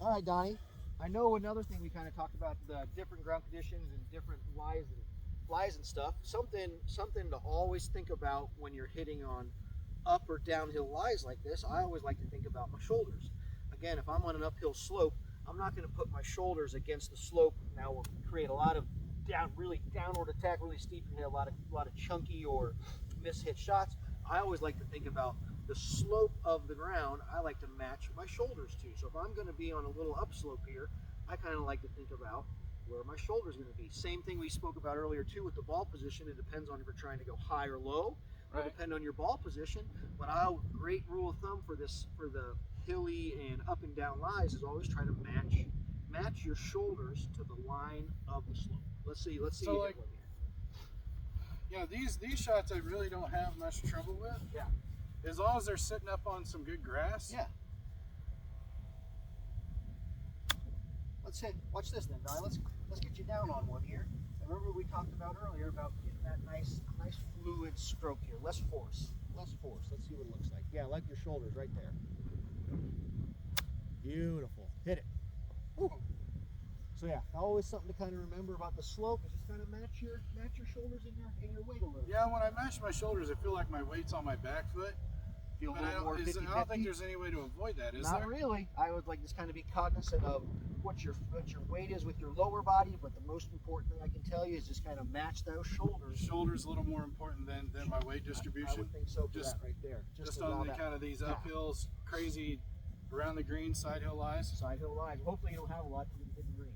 All right, Donnie. I know another thing we kind of talked about the different ground conditions and different lies and stuff. Something to always think about when you're hitting on up or downhill lies like this. I always like to think about my shoulders. Again, if I'm on an uphill slope, I'm not going to put my shoulders against the slope. Now we'll create a lot of really downward attack, really steep, and hit a lot of chunky or mishit shots. I always like to think about the slope of the ground. I like to match my shoulders to. So if I'm going to be on a little upslope here, I kind of like to think about where my shoulder's going to be. Same thing we spoke about earlier too with the ball position. It depends on if you're trying to go high or low. It'll depend on your ball position. But a great rule of thumb for this, for the hilly and up and down lies, is always try to match your shoulders to the line of the slope. Let's see. So like, yeah, these shots I really don't have much trouble with. Yeah. As long as they're sitting up on some good grass. Yeah. Let's hit. Watch this then, Donnie. Let's get you down on one here. And remember we talked about earlier about getting that nice fluid stroke here. Less force. Let's see what it looks like. Yeah, like your shoulders right there. Beautiful. Hit it. Woo. So yeah, always something to kind of remember about the slope is just kind of match your shoulders and your weight a little. Yeah, when I match my shoulders, I feel like my weight's on my back foot. Feel a But I little more don't, 50-50. I don't think there's any way to avoid that, is Not there? really. I would like just kind of be cognizant of what your weight is with your lower body, but the most important thing I can tell you is just kind of match those shoulders. Shoulders a little more important than my weight distribution. I would think so for Just- that right there. Just about on the that. kind of these Yeah. uphills, crazy around the green side hill lies. Side hill line. Hopefully you don't have a lot to hit the green.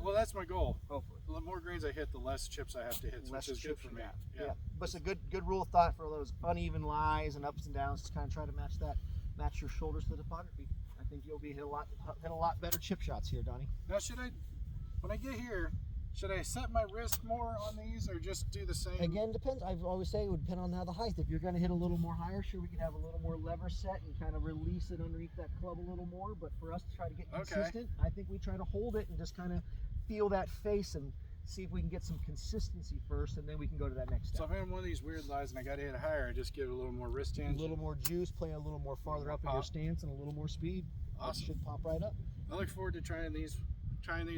Well, that's my goal. Hopefully. The more greens I hit, the less chips I have to hit, Less which is good chips for you me. got. Yeah. But it's a good rule of thought for those uneven lies and ups and downs. Just kind of try to match your shoulders to the topography. I think you'll be hit a lot better chip shots here, Donnie. Now, when I get here, should I set my wrist more on these or just do the same? Again, depends. I always say it would depend on how the height. If you're going to hit a little more higher, sure, we can have a little more lever set and kind of release it underneath that club a little more. But for us to try to get consistent, I think we try to hold it and just kind of feel that face and see if we can get some consistency first, and then we can go to that next So step. if I'm in one of these weird lies and I got to hit higher, I just give it a little more wrist A tension. little more juice, play a little more farther up in your stance, and a little more speed. Awesome. It should pop right up. I look forward to trying these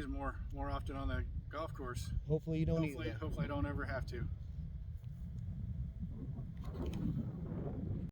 more often on the golf course. Hopefully you don't Hopefully I don't ever have to.